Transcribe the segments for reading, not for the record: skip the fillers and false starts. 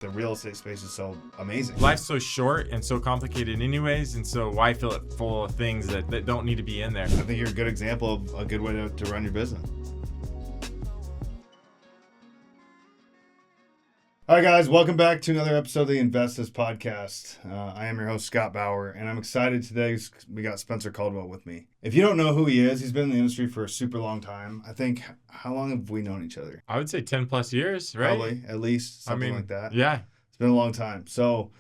The real estate space is so amazing. Life's so short and so complicated anyways, and so why fill it full of things that don't need to be in there? I think you're a good example of a good way to run your business. All right, guys, welcome back to another episode of the Invest This podcast. I am your host, Scott Bauer, and I'm excited today. We got Spencer Caldwell with me. If you don't know who he is, he's been in the industry for a super long time. I think, how long have we known each other? I would say 10 plus years, right? Probably, at least, something like that. Yeah. It's been a long time. So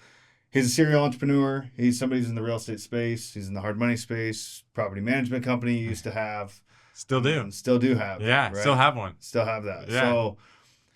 he's a serial entrepreneur. He's somebody who's in the real estate space. He's in the hard money space, property management company he used to have. Still do. Still do have. Yeah, right? Still have one. Still have that. Yeah. So,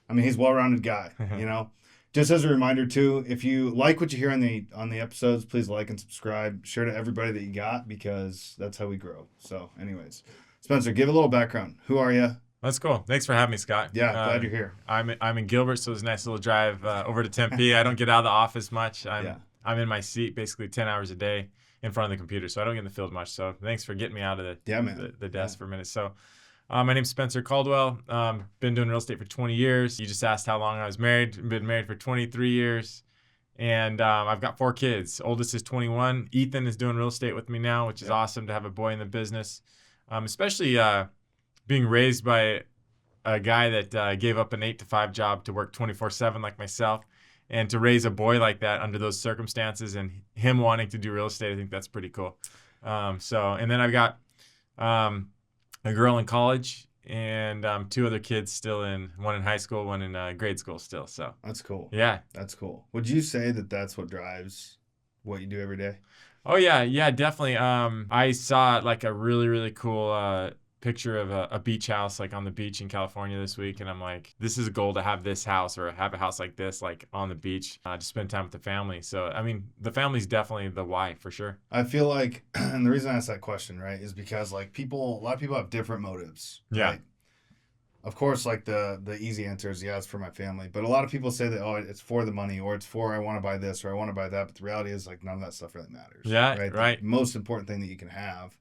I mean, he's a well-rounded guy, you know. Just as a reminder, too, if you like what you hear on the episodes, please like and subscribe. Share to everybody that you got, because that's how we grow. So, anyways, Spencer, give a little background. Who are you? That's cool. Thanks for having me, Scott. Yeah, glad you're here. I'm in Gilbert, so it's a nice little drive over to Tempe. I don't get out of the office much. I'm in my seat basically 10 hours a day in front of the computer, so I don't get in the field much. So thanks for getting me out of the desk for a minute. So my name's Spencer Caldwell. Been doing real estate for 20 years. You just asked how long I was married. Been married for 23 years. And I've got 4 kids. Oldest is 21. Ethan is doing real estate with me now, which is awesome to have a boy in the business. Especially being raised by a guy that gave up an 8-to-5 job to work 24/7 like myself. And to raise a boy like that under those circumstances and him wanting to do real estate, I think that's pretty cool. And then I've got a girl in college and 2 other kids still one in high school, one in grade school still. So that's cool. Yeah. That's cool. Would you say that that's what drives what you do every day? Oh, yeah, definitely. I saw like a really, really cool picture of a beach house like on the beach in California this week. And I'm like, this is a goal to have this house or have a house like this, like on the beach to spend time with the family. So, I mean, the family's definitely the why for sure. I feel like, and the reason I asked that question, right, is because like a lot of people have different motives. Yeah. Right? Of course, like the easy answer is, yeah, it's for my family. But a lot of people say that, oh, it's for the money, or it's for I want to buy this or I want to buy that. But the reality is like none of that stuff really matters. Yeah, right. The most important thing that you can have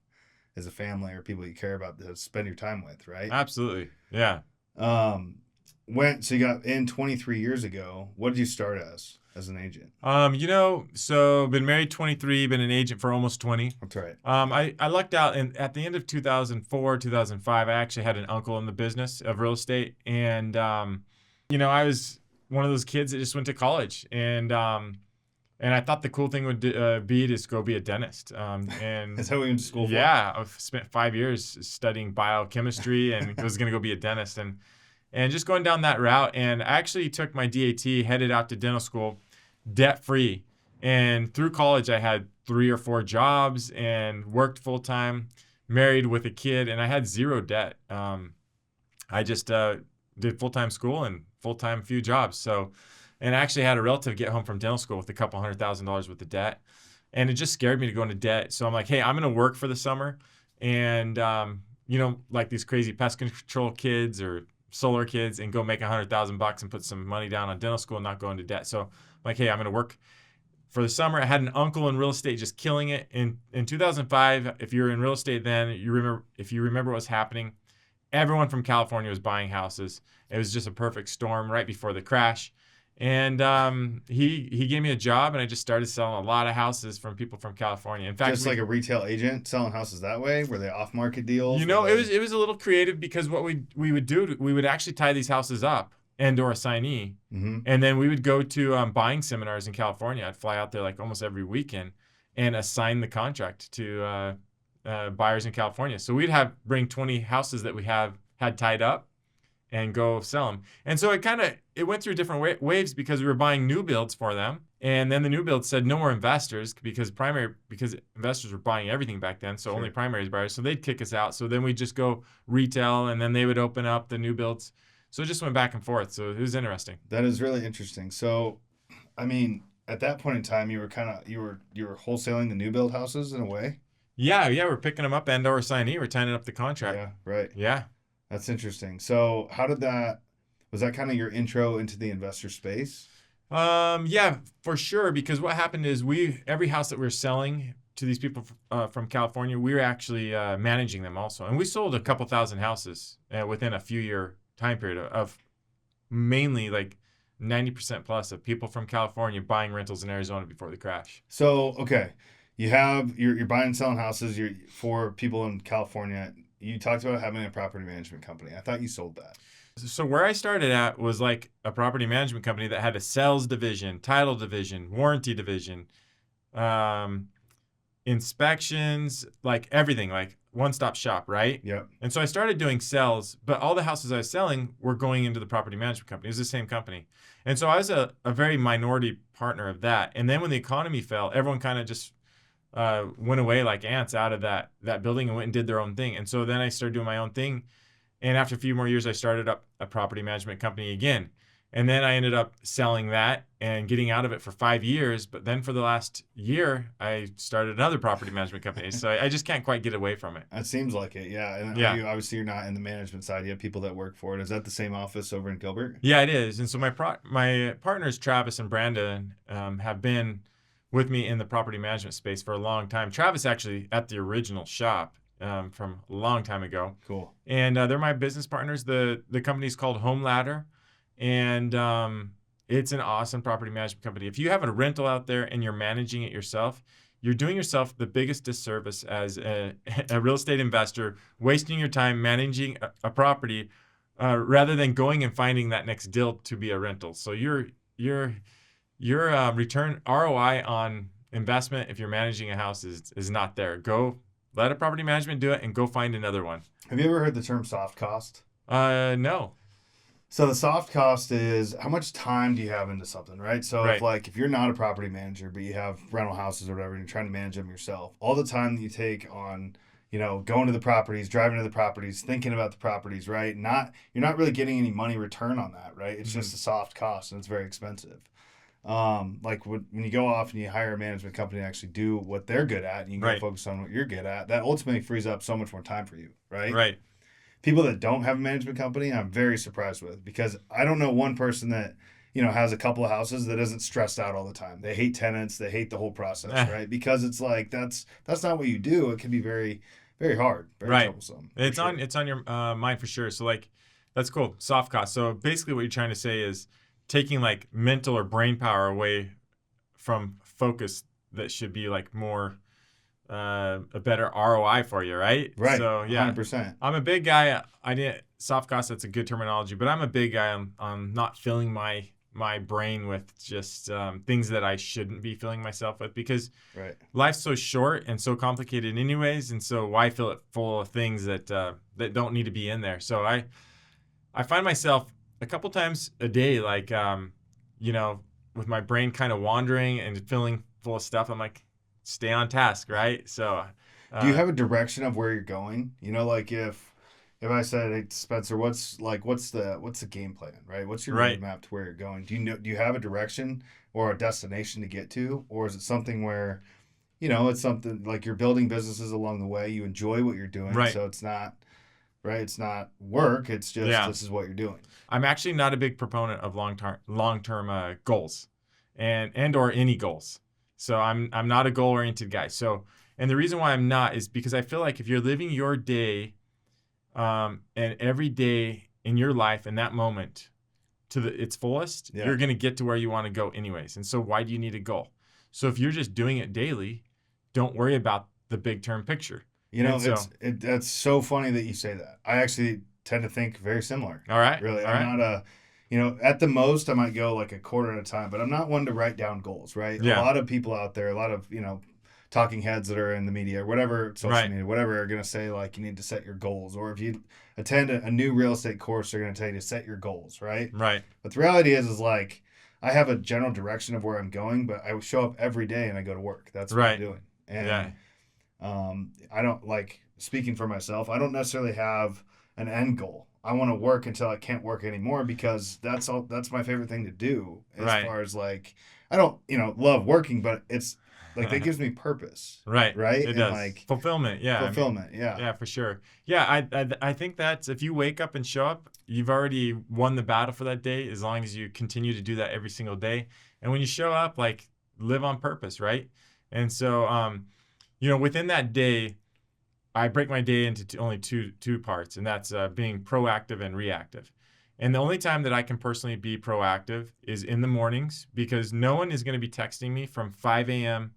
is a family or people you care about to spend your time with, right? Absolutely. Yeah. So you got in 23 years ago. What did you start as an agent? So been married 23, been an agent for almost 20. That's right. I lucked out, and at the end of 2004, 2005, I actually had an uncle in the business of real estate, and I was one of those kids that just went to college, and I thought the cool thing would be to just go be a dentist. And is that what you went to school for? Yeah, I've spent 5 years studying biochemistry and was going to go be a dentist and just going down that route. And I actually took my DAT, headed out to dental school, debt-free. And through college, I had 3 or 4 jobs and worked full-time, married with a kid, and I had 0 debt. I just did full-time school and full-time few jobs. And I actually had a relative get home from dental school with a couple $100,000 worth of debt. And it just scared me to go into debt. So I'm like, hey, I'm going to work for the summer. And, like these crazy pest control kids or solar kids, and go make $100,000 and put some money down on dental school and not go into debt. So I'm like, hey, I'm going to work for the summer. I had an uncle in real estate just killing it. In 2005, if you were in real estate then, if you remember what was happening, everyone from California was buying houses. It was just a perfect storm right before the crash. And he gave me a job, and I just started selling a lot of houses from people from California. In fact, just like a retail agent selling houses that way. Were they off-market deals? It was a little creative, because what we would do, we would actually tie these houses up and/or assignee, and then we would go to buying seminars in California. I'd fly out there like almost every weekend and assign the contract to buyers in California. So we'd bring 20 houses that we had tied up and go sell them. And so it went through different waves, because we were buying new builds for them. And then the new builds said no more investors, because investors were buying everything back then. So only primary buyers. So they'd kick us out. So then we'd just go retail, and then they would open up the new builds. So it just went back and forth. So it was interesting. That is really interesting. So, I mean, at that point in time, you were wholesaling the new build houses in a way? Yeah. We're picking them up and/or assignee. We're tying up the contract. Yeah, right. Yeah. That's interesting. So was that kind of your intro into the investor space? Yeah, for sure. Because what happened is every house that we were selling to these people from California, we were actually managing them also. And we sold a couple thousand houses within a few year time period of mainly like 90% plus of people from California buying rentals in Arizona before the crash. So, okay, you're buying and selling houses. You're for people in California. You talked about having a property management company. I thought you sold that. So where I started at was like a property management company that had a sales division, title division, warranty division, um, inspections, like everything, like one-stop shop, right? Yep. And so I started doing sales, but all the houses I was selling were going into the property management company. It was the same company. And so I was a very minority partner of that. And then when the economy fell, everyone kind of just went away like ants out of that building and went and did their own thing. And so then I started doing my own thing. And after a few more years, I started up a property management company again. And then I ended up selling that and getting out of it for 5 years. But then for the last year, I started another property management company. So I just can't quite get away from it. That seems like it, yeah. And Yeah. obviously you're not in the management side. You have people that work for it. Is that the same office over in Gilbert? Yeah, it is. And so my partners, Travis and Brandon, have been with me in the property management space for a long time. Travis actually at the original shop from a long time ago. Cool. And they're my business partners. The company's called Home Ladder. And it's an awesome property management company. If you have a rental out there and you're managing it yourself, you're doing yourself the biggest disservice as a real estate investor, wasting your time managing a property rather than going and finding that next deal to be a rental. So your return ROI on investment, if you're managing a house, is not there. Go let a property management do it and go find another one. Have you ever heard the term soft cost? No. So the soft cost is how much time do you have into something, right? So Right. if you're not a property manager, but you have rental houses or whatever, and you're trying to manage them yourself, all the time that you take on, going to the properties, driving to the properties, thinking about the properties, right? You're not really getting any money return on that, right? It's just a soft cost and it's very expensive. Like when you go off and you hire a management company to actually do what they're good at, and you can Right. go focus on what you're good at, that ultimately frees up so much more time for you, right? Right. People that don't have a management company, I'm very surprised with, because I don't know one person that, has a couple of houses that isn't stressed out all the time. They hate tenants, they hate the whole process, right? Because it's like that's not what you do. It can be very, very hard, very Right. troublesome. It's on your mind for sure. So like that's cool. Soft cost. So basically what you're trying to say is taking like mental or brain power away from focus that should be like more a better ROI for you, right? Right. So yeah, 100%. I'm a big guy. I didn't soft cost. That's a good terminology, but I'm a big guy on not filling my brain with just things that I shouldn't be filling myself with, because Right. life's so short and so complicated anyways, and so why fill it full of things that don't need to be in there? So I find myself a couple times a day, like with my brain kind of wandering and filling full of stuff. I'm like, stay on task, right? So Do you have a direction of where you're going? Like if I said, hey, Spencer, what's the game plan, right? What's your Right. roadmap to where you're going? Do you have a direction or a destination to get to, or is it something where, it's something like you're building businesses along the way, you enjoy what you're doing, Right. so it's not, right? It's not work. It's just This is what you're doing. I'm actually not a big proponent of long-term goals and or any goals. So I'm not a goal-oriented guy. So, and the reason why I'm not is because I feel like if you're living your day and every day in your life in that moment to its fullest, you're going to get to where you want to go anyways. And so why do you need a goal? So if you're just doing it daily, don't worry about the big term picture. That's so funny that you say that. I actually tend to think very similar. All right. Really. All I'm right. not at the most, I might go like a quarter at a time, but I'm not one to write down goals, right? Yeah. A lot of people out there, a lot of, talking heads that are in the media or whatever, social media, whatever, are going to say like you need to set your goals. Or if you attend a new real estate course, they're going to tell you to set your goals, right? Right. But the reality is like I have a general direction of where I'm going, but I show up every day and I go to work. That's what I'm doing. And I don't, like, speaking for myself, I don't necessarily have an end goal. I want to work until I can't work anymore, because that's my favorite thing to do as far as like, I don't, love working, but it's like that gives me purpose. Right. Right. It does. Like Fulfillment. Yeah. Fulfillment. Yeah. Yeah, for sure. Yeah. I think that's, if you wake up and show up, you've already won the battle for that day, as long as you continue to do that every single day. And when you show up, like, live on purpose. Right. And so, within that day, I break my day into only two parts, and that's being proactive and reactive. And the only time that I can personally be proactive is in the mornings, because no one is going to be texting me from 5 a.m.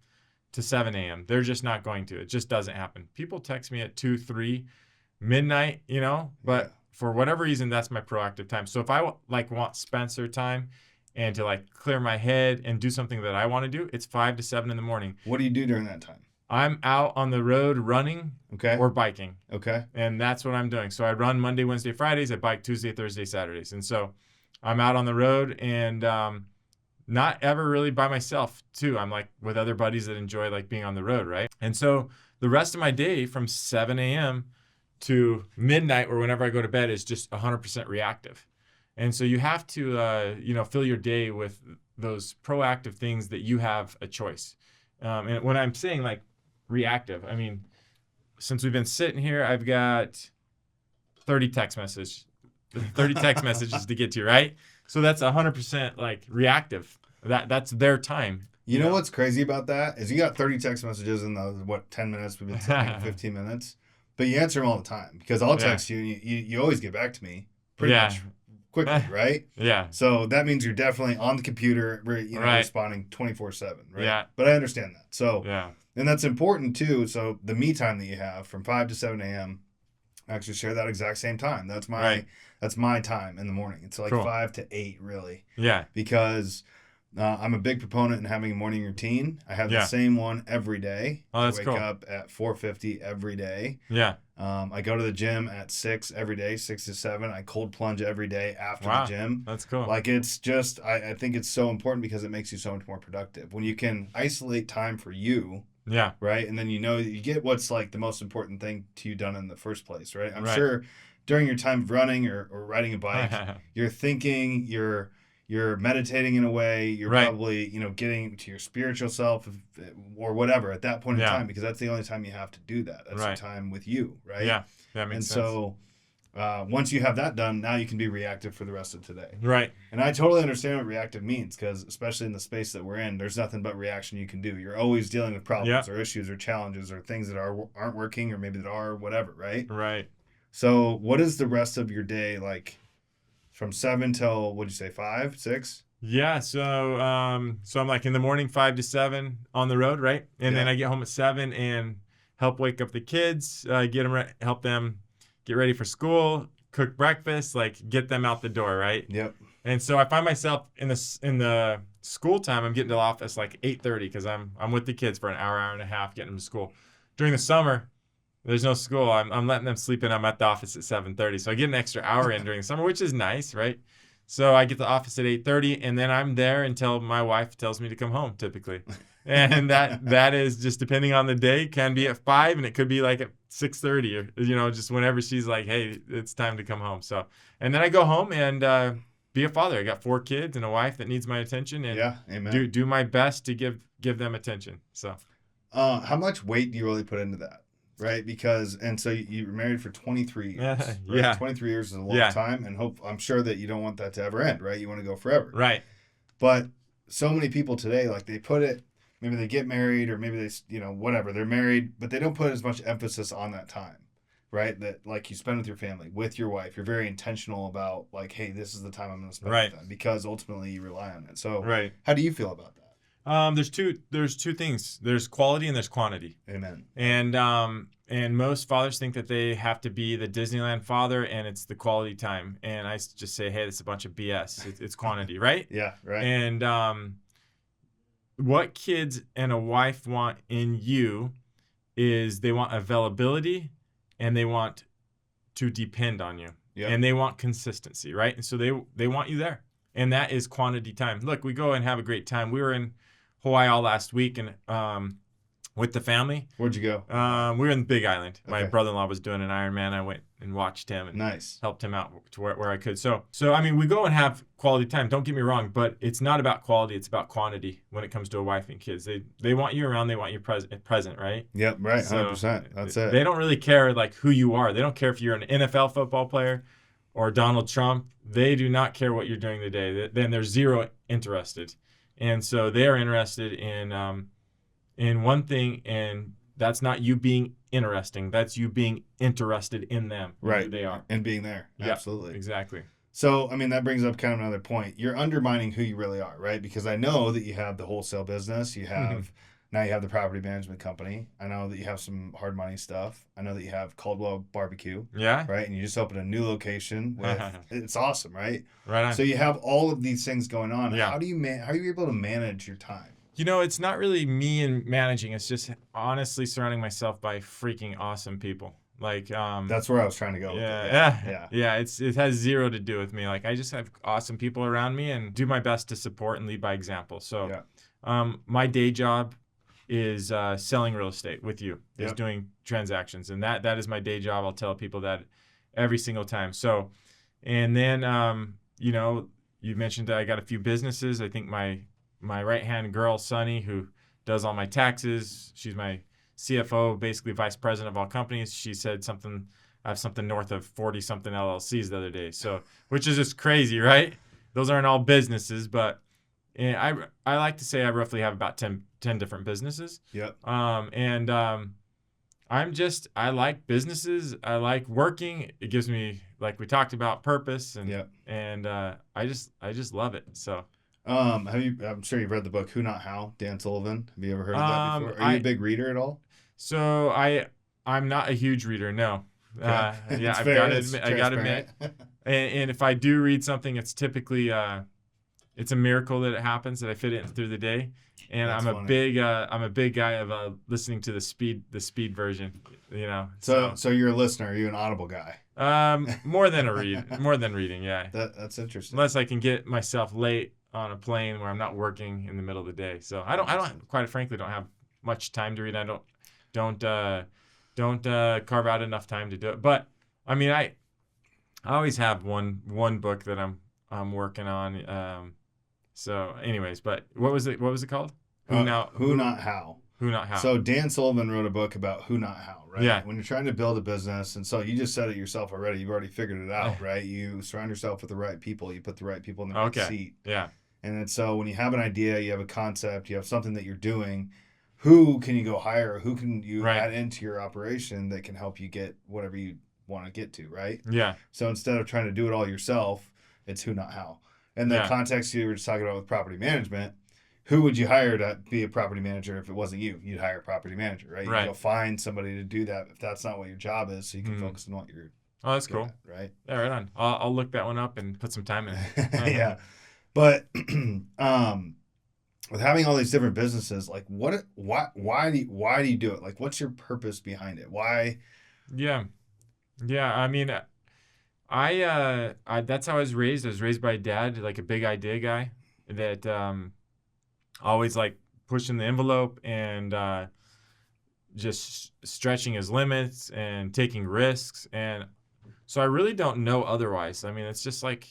to 7 a.m. They're just not going to. It just doesn't happen. People text me at 2, 3, midnight, but for whatever reason, that's my proactive time. So if I want Spencer time and to clear my head and do something that I want to do, it's 5 to 7 in the morning. What do you do during that time? I'm out on the road running or biking. Okay. And that's what I'm doing. So I run Monday, Wednesday, Fridays. I bike Tuesday, Thursday, Saturdays. And so I'm out on the road and not ever really by myself too. I'm with other buddies that enjoy being on the road, right? And so the rest of my day from 7 a.m. to midnight or whenever I go to bed is just 100% reactive. And so you have to, fill your day with those proactive things that you have a choice. And when I'm saying reactive, I mean, since we've been sitting here, I've got 30 text messages to get to, right? So that's 100% reactive. That's their time. You know what's crazy about that is you got 30 text messages in the 10 minutes we've been sitting, 15 minutes, but you answer them all the time because I'll text you and you always get back to me pretty much quickly, right? Yeah. So that means you're definitely on the computer, responding 24/7, right? Yeah. But I understand that. So yeah. And that's important too. So the me time that you have from 5 to 7 a.m., actually share that exact same time. That's my time in the morning. It's cool. 5 to 8 really. Yeah. Because I'm a big proponent in having a morning routine. I have the same one every day. Oh, that's cool. I wake up at 4:50 every day. Yeah. I go to the gym at 6 every day, 6 to 7. I cold plunge every day after the gym. That's cool. It's just, I think it's so important because it makes you so much more productive. When you can isolate time for you, right? And then you get what's the most important thing to you done in the first place, right? I'm sure during your time of running or riding a bike, you're thinking, you're meditating in a way, you're probably, getting to your spiritual self or whatever at that point in time, because that's the only time you have to do that. That's your time with you, right? Yeah, that makes sense. And so once you have that done, now you can be reactive for the rest of today. Right. And I totally understand what reactive means because especially in the space that we're in, there's nothing but reaction you can do. You're always dealing with problems or issues or challenges or things that aren't working or maybe that are, whatever, right? Right. So what is the rest of your day like? From 7 till, what'd you say, 5, 6? Yeah, so I'm in the morning 5 to 7 on the road, right? And then I get home at 7 and help wake up the kids, help them get ready for school, cook breakfast, get them out the door, right? Yep. And so I find myself in the school time, I'm getting to the office 8:30 because I'm with the kids for an hour and a half getting them to school. During the summer, there's no school. I'm letting them sleep in. I'm at the office at 7:30. So I get an extra hour in during the summer, which is nice, right? So I get to the office at 8:30, and then I'm there until my wife tells me to come home, typically. And that is just depending on the day. Can be at 5, and it could be at 6:30, or just whenever she's like, hey, it's time to come home. So, and then I go home and be a father. I got 4 kids and a wife that needs my attention, and amen. do my best to give them attention. So, how much weight do you really put into that? Right, so you were married for 23 years. Right? 23 years is a long time, and I'm sure that you don't want that to ever end, right? You want to go forever. Right. But so many people today, they put it, maybe they get married or maybe they, whatever, they're married, but they don't put as much emphasis on that time, right? That you spend with your family, with your wife. You're very intentional about hey, this is the time I'm going to spend with them because ultimately you rely on it. So how do you feel about that? There's two things. There's quality and there's quantity. Amen. And most fathers think that they have to be the Disneyland father and it's the quality time. And I just say, hey, that's a bunch of BS. It's quantity, right? Yeah, right. And what kids and a wife want in you is they want availability and they want to depend on you. Yep. And they want consistency, right? And so they want you there. And that is quantity time. Look, we go and have a great time. We were in Hawaii all last week and with the family. Where'd you go? We were in the Big Island. Okay. My brother-in-law was doing an Ironman. I went and watched him and helped him out to where I could. So I mean, we go and have quality time. Don't get me wrong, but it's not about quality. It's about quantity when it comes to a wife and kids. They want you around. They want you present, right? Yep, right, 100%. That's it. They don't really care who you are. They don't care if you're an NFL football player or Donald Trump. They do not care what you're doing today. Then they're zero interested. And so they are interested in one thing, and that's not you being interesting. That's you being interested in them, right? Who they are, and being there. Yep, absolutely, exactly. So, I mean, that brings up kind of another point. You're undermining who you really are, right? Because I know that you have the wholesale business. Now you have the property management company. I know that you have some hard money stuff. I know that you have Caldwell Barbecue, Yeah. right? And you just opened a new location with, it's awesome, right? Right on. So you have all of these things going on. Yeah. How are you able to manage your time? It's not really me in managing. It's just honestly surrounding myself by freaking awesome people. Like, That's where I was trying to go with it. Yeah. It has zero to do with me. Like, I just have awesome people around me and do my best to support and lead by example. So, my day job is selling real estate with you. Is doing transactions, and that is my day job. I'll tell people that every single time. So, and then you mentioned that I got a few businesses. I think my right hand girl, Sunny, who does all my taxes. She's my CFO, basically vice president of all companies. She said I have something north of 40 something LLCs the other day. So, which is just crazy, right? Those aren't all businesses, but I like to say I roughly have about 10 different businesses. Yep. I like businesses. I like working. It gives me, like we talked about, purpose, and I just love it. So. I'm sure you've read the book Who Not How, Dan Sullivan. Have you ever heard of that before? Are you a big reader at all? So I'm not a huge reader, no. Okay. I got to admit. And if I do read something, it's typically it's a miracle that it happens, that I fit it in through the day. And That's I'm a big guy of listening to the speed version, So you're a listener. Are you an Audible guy? More than reading, yeah. That's interesting. Unless I can get myself late on a plane where I'm not working in the middle of the day. So I don't quite frankly don't have much time to read. I don't carve out enough time to do it. But I mean, I always have one book that I'm working on. So anyways, but what was it called? Who Not How. Who Not How. So Dan Sullivan wrote a book about who not how, right? Yeah. When you're trying to build a business, and so you just said it yourself already. You've already figured it out, right? You surround yourself with the right people. You put the right people in the right seat. Yeah. And then so when you have an idea, you have a concept, you have something that you're doing, who can you go hire? Who can you add into your operation that can help you get whatever you want to get to, right? Yeah. So instead of trying to do it all yourself, it's who not how. And the context you were just talking about with property management, who would you hire to be a property manager if it wasn't you? You'd hire a property manager, right? You'd go find somebody to do that if that's not what your job is, so you can focus on what you're Oh, that's cool. At, right? Yeah, right on. I'll look that one up and put some time in it. Yeah. But with having all these different businesses, like why do you do it? Like, what's your purpose behind it? Why? Yeah. I mean, I that's how I was raised. I was raised by a dad, like a big idea guy that always like pushing the envelope and just stretching his limits and taking risks. And so I really don't know otherwise. I mean, it's just like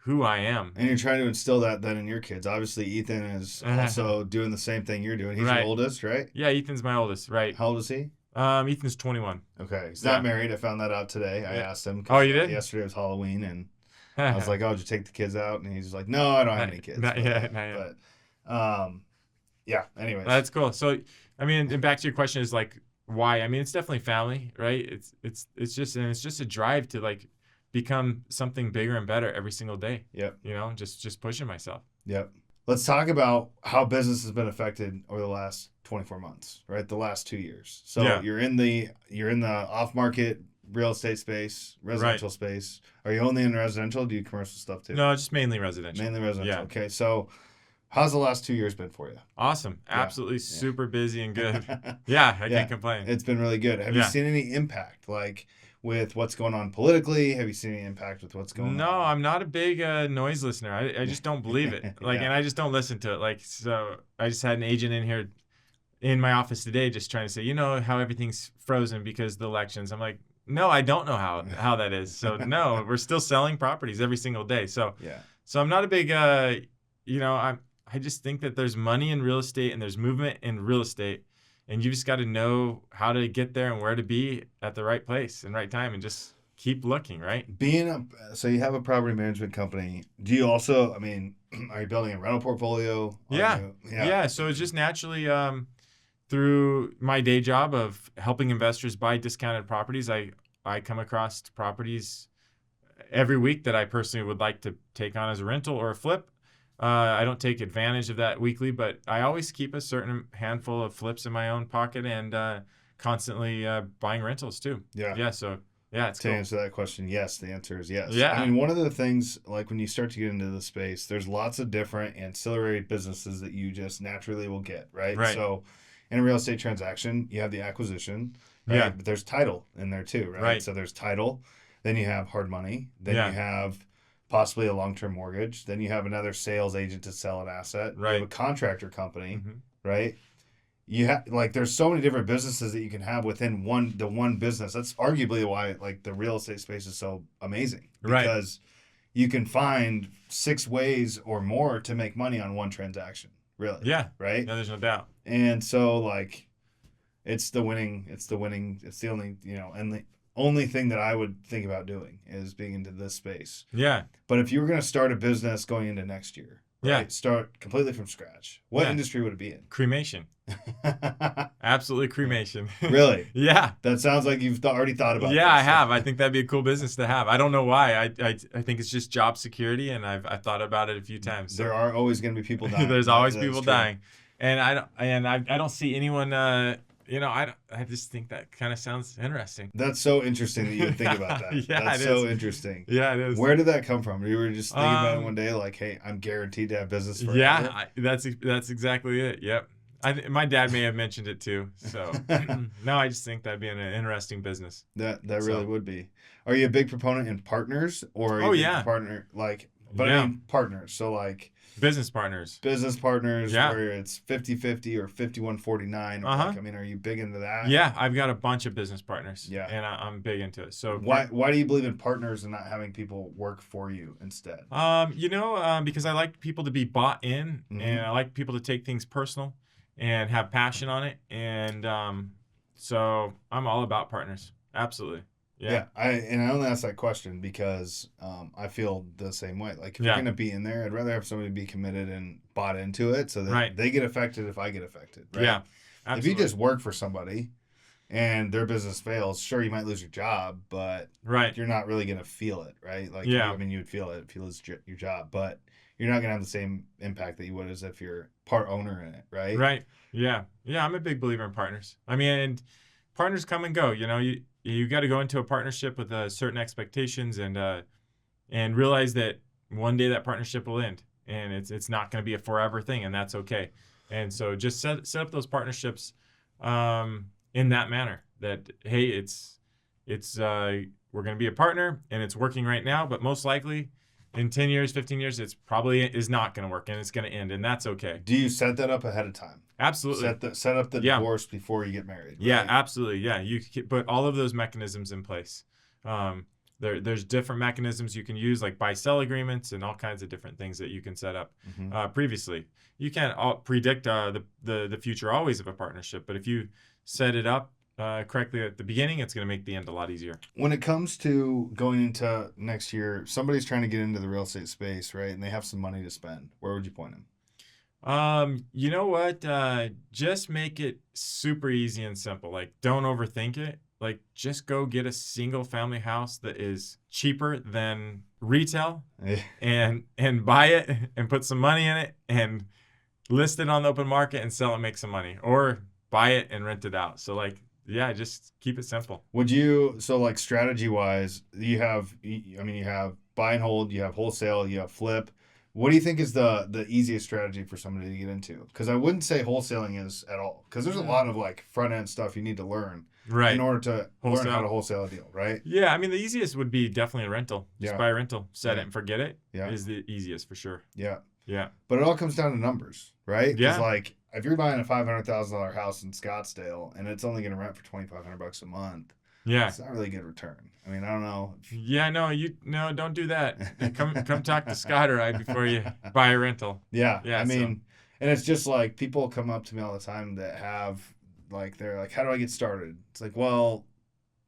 who I am. And you're trying to instill that then in your kids. Obviously, Ethan is also doing the same thing you're doing. He's your oldest, right? Yeah, Ethan's my oldest, right. How old is he? Ethan's 21. Okay. He's not married. I found that out today. I asked him. Oh, you did? Yesterday was Halloween, and I was like, oh, did you take the kids out? And he's like, no, I don't have any kids. Not yet. But, yeah, anyways. That's cool. So, I mean, and back to your question is like, why? I mean, it's definitely family, right? It's just a drive to like become something bigger and better every single day. Yep. Just pushing myself. Yep. Let's talk about how business has been affected over the last 24 months, right? The last 2 years. So you're in the off-market real estate space, residential space. Are you only in residential? Do you commercial stuff too? No, just mainly residential. Mainly residential. Yeah. Okay. So how's the last 2 years been for you? Awesome. Absolutely super busy and good. Yeah, I can't complain. It's been really good. Have you seen any impact, like with what's going on politically? Have you seen any impact with what's going on? No, I'm not a big noise listener. I just don't believe it. And I just don't listen to it. Like, so I just had an agent in here in my office today just trying to say, how everything's frozen because of the elections. I'm like, no, I don't know how that is. So no, we're still selling properties every single day. So so I'm not a big I just think that there's money in real estate and there's movement in real estate, and you just got to know how to get there and where to be at the right place and right time and just keep looking, right? So you have a property management company. Do you also, are you building a rental portfolio? Yeah. So it's just naturally through my day job of helping investors buy discounted properties, I come across properties every week that I personally would like to take on as a rental or a flip. I don't take advantage of that weekly, but I always keep a certain handful of flips in my own pocket and constantly buying rentals too. Yeah. Yeah. So yeah, it's To cool. answer that question, yes. The answer is yes. Yeah. I mean, one of the things, like when you start to get into the space, there's lots of different ancillary businesses that you just naturally will get, right? Right. So in a real estate transaction, you have the acquisition, right? Yeah. But there's title in there too, right? Right. So there's title, then you have hard money, then Yeah. you have possibly a long-term mortgage, then you have another sales agent to sell an asset, you Right. have a contractor company, Mhm. right? You have like there's so many different businesses that you can have within the one business. That's arguably why like the real estate space is so amazing, Right. because you can find 6 ways or more to make money on one transaction, really. Yeah. Right. No, there's no doubt. And so like it's the only and the only thing that I would think about doing is being into this space. Yeah. But if you were going to start a business going into next year, Yeah. right, start completely from scratch, what Yeah. industry would it be in? Cremation. Absolutely cremation. Really? Yeah. That sounds like you've already thought about Yeah, this. I have. I think that'd be a cool business to have. I don't know why. I think it's just job security, and I've thought about it a few times. So. There are always going to be people dying. There's always That's people true. dying, and I don't see anyone. I just think that kind of sounds interesting. That's so interesting that you would think about that. Yeah, That's it so is. interesting. Yeah, it is. Where did that come from? You were just thinking about it one day, Um, like, "Hey, I'm guaranteed to have business forever." Yeah, that's exactly it. Yep. My dad may have mentioned it too. So no, I just think that'd be an interesting business. That So- really would be. Are you a big proponent in partners, or are you Oh, a big yeah. partner like? But Yeah. I mean partners. So like Business partners. business partners, Yeah. where it's 50-50 or 51-49. Uh-huh. Like, I mean, are you big into that? Yeah, I've got a bunch of business partners. Yeah. And I'm big into it. So Why do you believe in partners and not having people work for you instead? because I like people to be bought in, Mhm. and I like people to take things personal and have passion on it, and so I'm all about partners. Absolutely. Yeah. I only ask that question because I feel the same way. Like if Yeah. you're gonna be in there, I'd rather have somebody be committed and bought into it, so that Right. they get affected if I get affected. Right? Yeah. If Absolutely. you just work for somebody and their business fails, sure you might lose your job, but Right. you're not really gonna feel it, right? Like Yeah. I mean, you would feel it if you lose your job, but you're not gonna have the same impact that you would as if you're part owner in it, right? Right. Yeah. Yeah. I'm a big believer in partners. I mean, and partners come and go. You got to go into a partnership with certain expectations and realize that one day that partnership will end, and it's not going to be a forever thing, and that's okay. And so just set up those partnerships in that manner. That hey, it's we're going to be a partner, and it's working right now, but most likely in 10 years, 15 years, it's probably is not going to work, and it's going to end, and that's okay. Do you set that up ahead of time? Absolutely. Set up the Yeah. divorce before you get married. Yeah, right? absolutely. Yeah, you can put all of those mechanisms in place. There's different mechanisms you can use, like buy-sell agreements and all kinds of different things that you can set up. Mhm. Previously, you can't predict the future always of a partnership, but if you set it up correctly at the beginning, it's going to make the end a lot easier. When it comes to going into next year, somebody's trying to get into the real estate space, right? And they have some money to spend. Where would you point them? You know what? Just make it super easy and simple. Like, don't overthink it. Like, just go get a single family house that is cheaper than retail and buy it and put some money in it and list it on the open market and sell it, make some money, or buy it and rent it out. So like, yeah, just keep it simple. Would you, so like strategy wise, you have buy and hold, you have wholesale, you have flip. What do you think is the easiest strategy for somebody to get into? Because I wouldn't say wholesaling is at all. Because there's a lot of like front end stuff you need to learn Right. in order to learn Wholesale. how to wholesale a deal, right? Yeah, I mean, the easiest would be definitely a rental. Just Yeah. buy a rental, set Yeah. it and forget it. Yeah. Is the easiest for sure. Yeah. Yeah. But it all comes down to numbers, right? Yeah. Because like if you're buying a $500,000 house in Scottsdale and it's only going to rent for $2,500 a month, Yeah. it's not really a good return. I mean, I don't know. Yeah, no, don't do that. Come talk to Scott or I before you buy a rental. Yeah. Yeah, I mean, and it's just like people come up to me all the time that have like, they're like, how do I get started? It's like, well,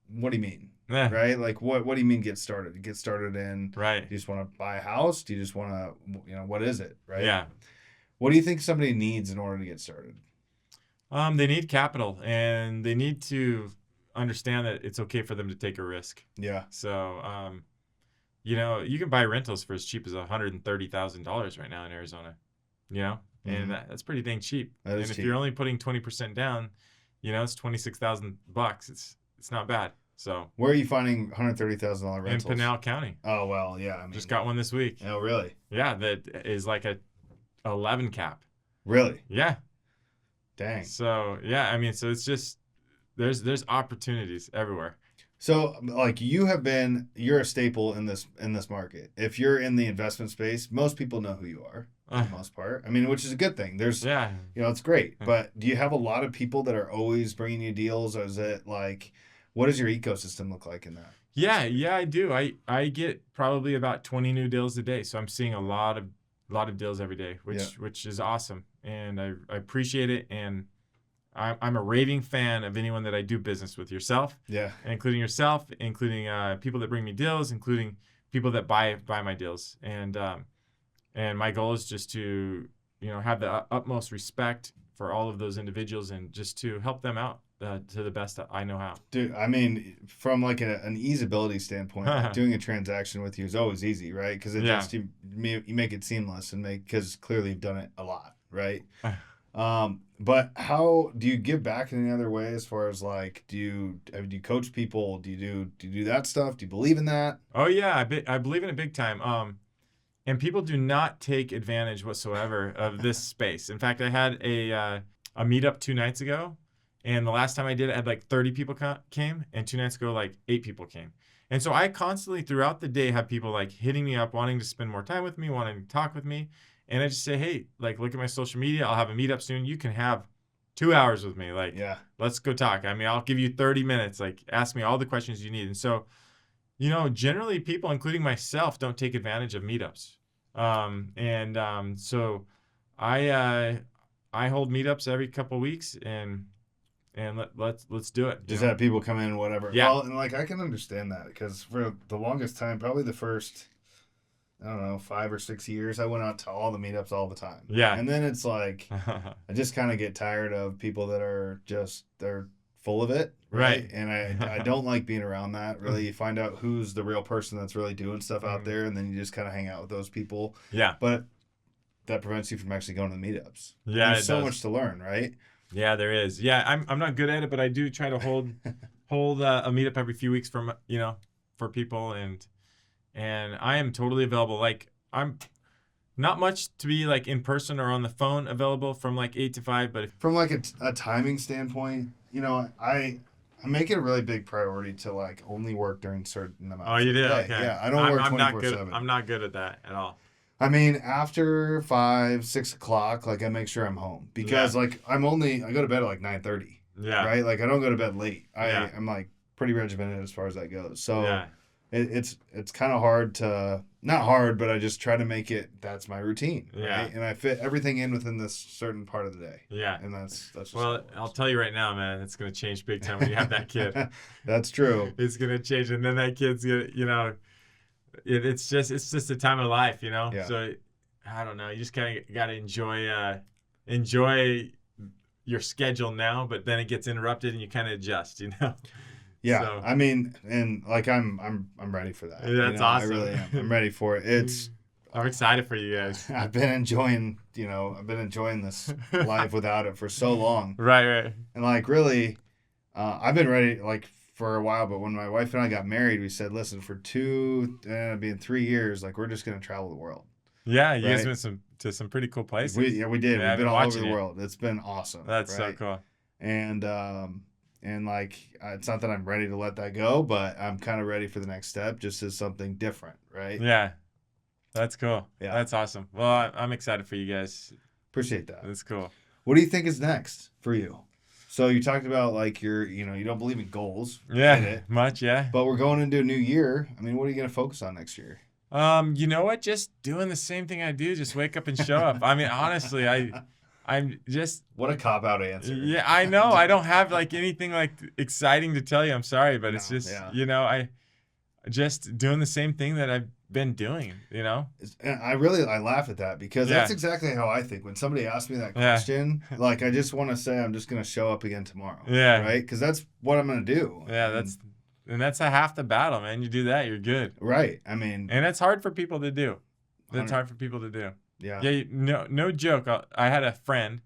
what do you mean? Yeah. Right? Like, what do you mean get started? Get started in, Right. do you just want to buy a house? Do you just want to, what is it? Right? Yeah. What do you think somebody needs in order to get started? They need capital, and they need to understand that it's okay for them to take a risk. Yeah. So, you know, you can buy rentals for as cheap as $130,000 right now in Arizona, you know, and that's pretty dang cheap. That is and if cheap. you're only putting 20% down, you know, it's $26,000. It's not bad. So where are you finding $130,000 rentals? in Pinal County. Oh well, yeah. I mean, Just got one this week. Oh really? Yeah, that is like a 11 cap. Really? Yeah. Dang. So yeah, I mean, so it's just there's opportunities everywhere. So like you're a staple in this market. If you're in the investment space, most people know who you are for the most part. I mean, which is a good thing. There's it's great. But do you have a lot of people that are always bringing you deals, or is it like, what does your ecosystem look like in that? Yeah, I do. I get probably about 20 new deals a day, so I'm seeing a lot of deals every day, which is awesome, and I appreciate it. And I'm a raving fan of anyone that I do business with, yourself, including yourself, including people that bring me deals, including people that buy my deals, and my goal is just to have the utmost respect for all of those individuals and just to help them out to the best that I know how. Dude, I mean, from like an easeability standpoint, like doing a transaction with you is always easy, right? Because it just you make it seamless and because clearly you've done it a lot, right? But how do you give back in any other way, as far as like, do you coach people? Do you do that stuff? Do you believe in that? Oh yeah, I believe in it big time. And people do not take advantage whatsoever of this space. In fact, I had a meetup 2 nights ago, and the last time I did it, I had like 30 people came, and 2 nights ago, like 8 people came. And so I constantly throughout the day have people like hitting me up, wanting to spend more time with me, wanting to talk with me. And I just say, hey, like, look at my social media. I'll have a meetup soon. You can have 2 hours with me. Like, let's go talk. I mean, I'll give you 30 minutes. Like, ask me all the questions you need. And so, generally people, including myself, don't take advantage of meetups. So I hold meetups every couple of weeks, and let's do it. Just have people come in, whatever. Yeah. Well, and like I can understand that, because for the longest time, probably the first, I don't know, 5 or 6 years, I went out to all the meetups all the time. Yeah. And then it's like, I just kind of get tired of people that are they're full of it. Right. And I don't like being around that. Really, you find out who's the real person that's really doing stuff out there, and then you just kind of hang out with those people. Yeah. But that prevents you from actually going to the meetups. Yeah. There's so much to learn, right? Yeah, there is. Yeah, I'm not good at it, but I do try to hold a meetup every few weeks for people, and I am totally available. Like, I'm not much to be like in person or on the phone available from like 8 to 5, but from like a timing standpoint, I make it a really big priority to like only work during certain amounts. Oh, you do? Okay. Yeah, I don't work 24/7. I'm not good at that at all. I mean, after 5, 6 o'clock, like I make sure I'm home, because like I go to bed at like 9:30. Yeah. Right. Like I don't go to bed late. I'm like pretty regimented as far as that goes. So it's kind of hard to, not hard, but I just try to make it, that's my routine. Yeah. Right? And I fit everything in within this certain part of the day. Yeah. And that's just, well, I'll tell you right now, man, it's gonna change big time when you have that kid. That's true. It's gonna change, and then that kid's gonna, it's just a time of life, Yeah. So I don't know, you just kind of gotta enjoy your schedule now, but then it gets interrupted and you kind of adjust, Yeah, so, I mean, and like I'm ready for that. That's awesome. I really am. I'm ready for it. I'm excited for you guys. I've been enjoying this life without it for so long. Right. And like really, I've been ready like for a while. But when my wife and I got married, we said, listen, for 3 years, like we're just gonna travel the world. Yeah, you guys went to some pretty cool places. We did. Yeah, We've been all over the world. It's been awesome. That's so cool. And like, it's not that I'm ready to let that go, but I'm kind of ready for the next step, just as something different, right? Yeah, that's cool. Yeah, that's awesome. Well, I'm excited for you guys. Appreciate that. That's cool. What do you think is next for you? So you talked about like you don't believe in goals. Yeah, much. Yeah. But we're going into a new year. I mean, what are you going to focus on next year? You know what? Just doing the same thing I do. Just wake up and show up. I mean, honestly, I'm just... What a cop-out answer. Yeah, I know. I don't have like anything like exciting to tell you. I'm sorry, but it's just, I just doing the same thing that I've been doing, And I laugh at that, because that's exactly how I think. When somebody asks me that question, like I just want to say I'm just going to show up again tomorrow. Yeah. Right? Because that's what I'm going to do. Yeah, that's a half the battle, man. You do that, you're good. Right. I mean, And it's hard for people to do. That's 100 hard for people to do. yeah. Yeah, no joke. I had a friend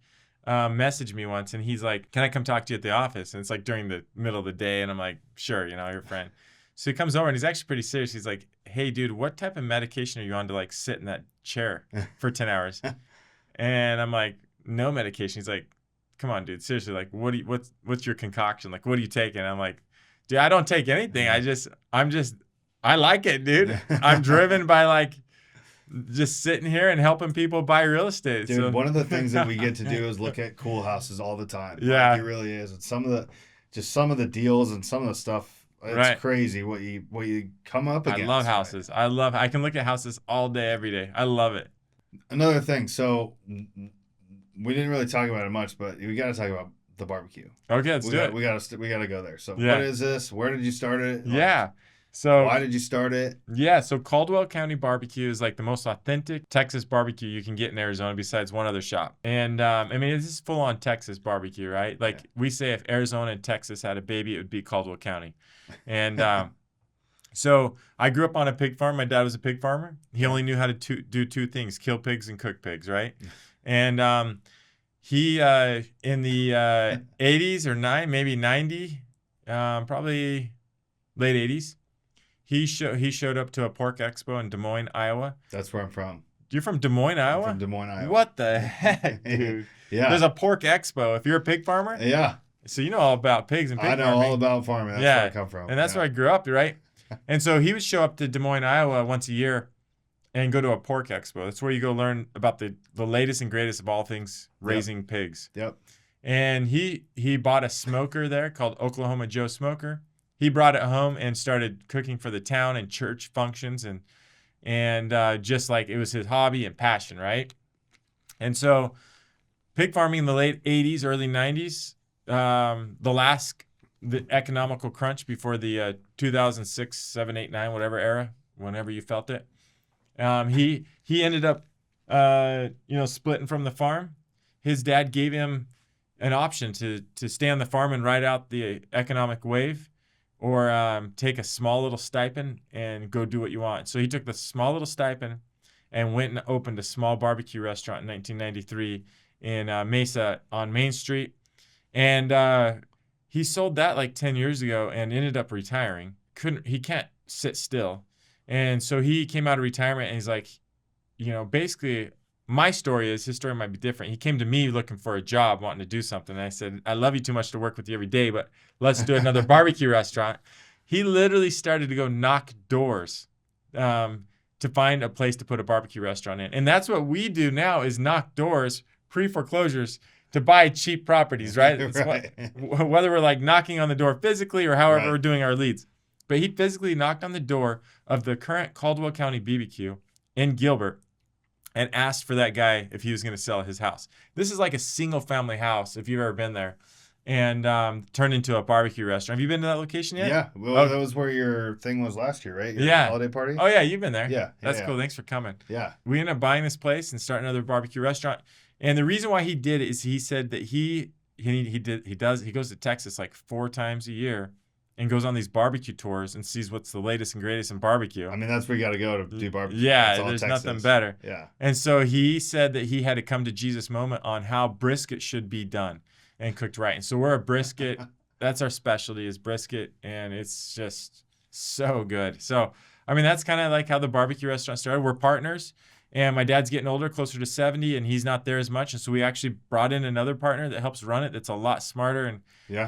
message me once, and he's like, "Can I come talk to you at the office?" And it's like during the middle of the day, and I'm like, "Sure, you're a friend." So he comes over, and he's actually pretty serious. He's like, "Hey, dude, what type of medication are you on to like sit in that chair for 10 hours?" And I'm like, "No medication." He's like, "Come on, dude, seriously, like, what's your concoction? Like, what are you taking?" And I'm like, "Dude, I don't take anything. I like it, dude. I'm driven by like just sitting here and helping people buy real estate." Dude, So one of the things that we get to do is look at cool houses all the time. Yeah. Like, it really is. And some of the deals and some of the stuff, it's Right. crazy what you come up I against. love right? houses. I can look at houses all day, every day. I love it. Another thing, so we didn't really talk about it much, but we got to talk about the barbecue. Okay, let's do it. We got to go there. So Yeah. what is this? Where did you start it? Like, Yeah. So why did you start it? Yeah, so Caldwell County Barbecue is like the most authentic Texas barbecue you can get in Arizona besides one other shop. And I mean, this is full on Texas barbecue, right? Like we say if Arizona and Texas had a baby, it would be Caldwell County. And so I grew up on a pig farm. My dad was a pig farmer. He only knew how to do two things, kill pigs and cook pigs, right? And he, in the 80s or maybe 90, probably late 80s, he showed up to a pork expo in Des Moines, Iowa. That's where I'm from. You're from Des Moines, Iowa? I'm from Des Moines, Iowa. What the heck, dude? Yeah. There's a pork expo. If you're a pig farmer, Yeah. so you know all about pigs and pig I know farming. all about farming. That's where I come from. And that's where I grew up, right? And so he would show up to Des Moines, Iowa once a year and go to a pork expo. That's where you go learn about the latest and greatest of all things raising pigs. Yep. And he bought a smoker there called Oklahoma Joe Smoker. He brought it home and started cooking for the town and church functions and just like it was his hobby and passion, right? And so pig farming in the late 80s, early 90s, the economical crunch before the 2006, 7, 8, 9, whatever era, whenever you felt it. He ended up, splitting from the farm. His dad gave him an option to stay on the farm and ride out the economic wave, or take a small little stipend and go do what you want. So he took the small little stipend and went and opened a small barbecue restaurant in 1993 in Mesa on Main Street. And he sold that like 10 years ago and ended up retiring. He can't sit still. And so he came out of retirement and he's like, basically my story is, his story might be different. He came to me looking for a job, wanting to do something. And I said, I love you too much to work with you every day, but let's do another barbecue restaurant. He literally started to go knock doors to find a place to put a barbecue restaurant in. And that's what we do now, is knock doors, pre-foreclosures, to buy cheap properties, right? Right. Whether we're like knocking on the door physically or however Right. we're doing our leads. But he physically knocked on the door of the current Caldwell County BBQ in Gilbert and asked for that guy if he was going to sell his house. This is like a single family house, if you've ever been there, and turned into a barbecue restaurant. Have you been to that location yet? Yeah. Well, that was where your thing was last year, right? Your holiday party? Oh, yeah, you've been there. Yeah. That's cool. Thanks for coming. Yeah. We ended up buying this place and starting another barbecue restaurant. And the reason why he did it is he said that he goes to Texas like 4 times a year and goes on these barbecue tours and sees what's the latest and greatest in barbecue. I mean, that's where you got to go to do barbecue. Yeah, there's nothing better. Yeah. And so he said that he had to come to Jesus moment on how brisket should be done and cooked right. And so we're a brisket. That's our specialty, is brisket, and it's just so good. So, I mean, that's kind of like how the barbecue restaurant started. We're partners. And my dad's getting older, closer to 70, and he's not there as much. And so we actually brought in another partner that helps run it, that's a lot smarter and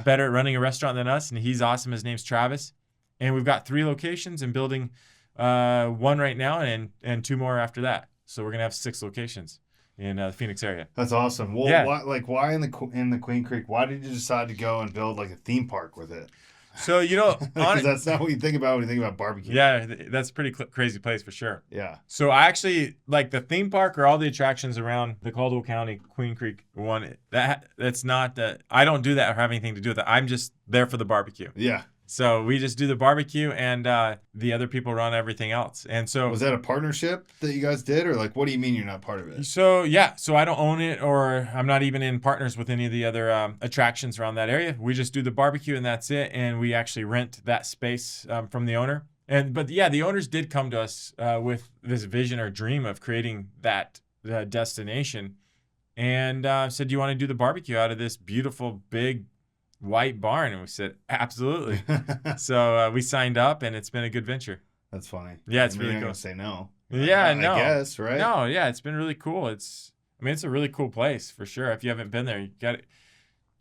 better at running a restaurant than us. And he's awesome. His name's Travis. And we've got 3 locations and building 1 right now and 2 more after that. So we're going to have 6 locations in the Phoenix area. That's awesome. Well, Yeah. why in the Queen Creek, why did you decide to go and build like a theme park with it? So, Because that's not what you think about when you think about barbecue. Yeah, that's a pretty crazy place for sure. Yeah. So I actually like the theme park or all the attractions around the Caldwell County Queen Creek one. That's not that I don't do that or have anything to do with it. I'm just there for the barbecue. Yeah. So we just do the barbecue, and the other people run everything else. And so Was that a partnership that you guys did, or like, what do you mean you're not part of it? So I don't own it, or I'm not even in partners with any of the other attractions around that area. We just do the barbecue and that's it. And we actually rent that space from the owner. But the owners did come to us with this vision or dream of creating that destination, and said, "Do you want to do the barbecue out of this beautiful big white barn?" And we said, "Absolutely." So we signed up, and it's been a good venture. That's funny. Yeah, it's I mean, really you're cool. gonna say no. Yeah, no. I guess, right? No, yeah, it's been really cool. It's a really cool place for sure. If you haven't been there, you got to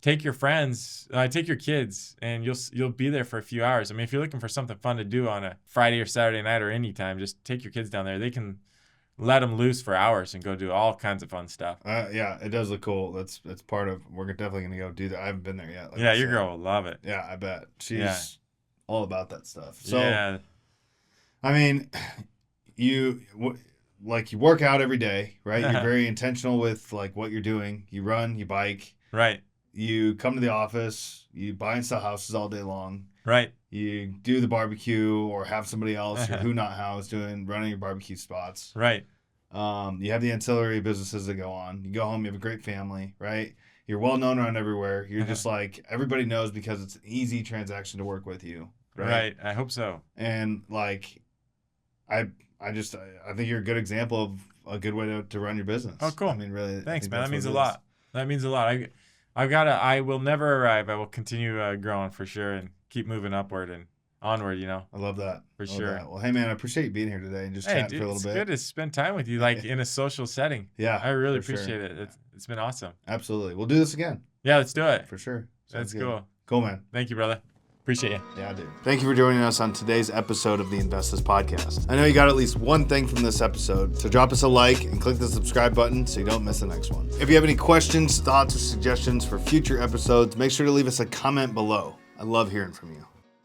take your friends, take your kids, and you'll be there for a few hours. I mean, if you're looking for something fun to do on a Friday or Saturday night or any time, just take your kids down there. They can let them loose for hours and go do all kinds of fun stuff. Yeah, it does look cool. That's part of. We're definitely gonna go do that. I haven't been there yet. Yeah, your girl will love it. Yeah, I bet she's all about that stuff. So, yeah. I mean, you work out every day, right? You're very intentional with like what you're doing. You run, you bike, Right. You come to the office, you buy and sell houses all day long. Right. You do the barbecue or have somebody else, your Who Not House running your barbecue spots. Right. You have the ancillary businesses that go on. You go home, you have a great family, right? You're well known around everywhere. You're just like, everybody knows because it's an easy transaction to work with you, right? Right. I hope so. And like, I think you're a good example of a good way to run your business. Oh, cool. I mean, really. Thanks, man. That means a lot. That means a lot. I will never arrive. I will continue growing for sure and keep moving upward and onward, I love that. For sure. That. Well, hey, man, I appreciate you being here today and just chatting for a little bit. It's good to spend time with you, like in a social setting. Yeah. I really appreciate it. It's been awesome. Absolutely. We'll do this again. Yeah, let's do it. For sure. That's cool. Cool, man. Thank you, brother. Appreciate you. Yeah, dude. Thank you for joining us on today's episode of the Invest This Podcast. I know you got at least one thing from this episode, so drop us a like and click the subscribe button so you don't miss the next one. If you have any questions, thoughts, or suggestions for future episodes, make sure to leave us a comment below. I love hearing from you.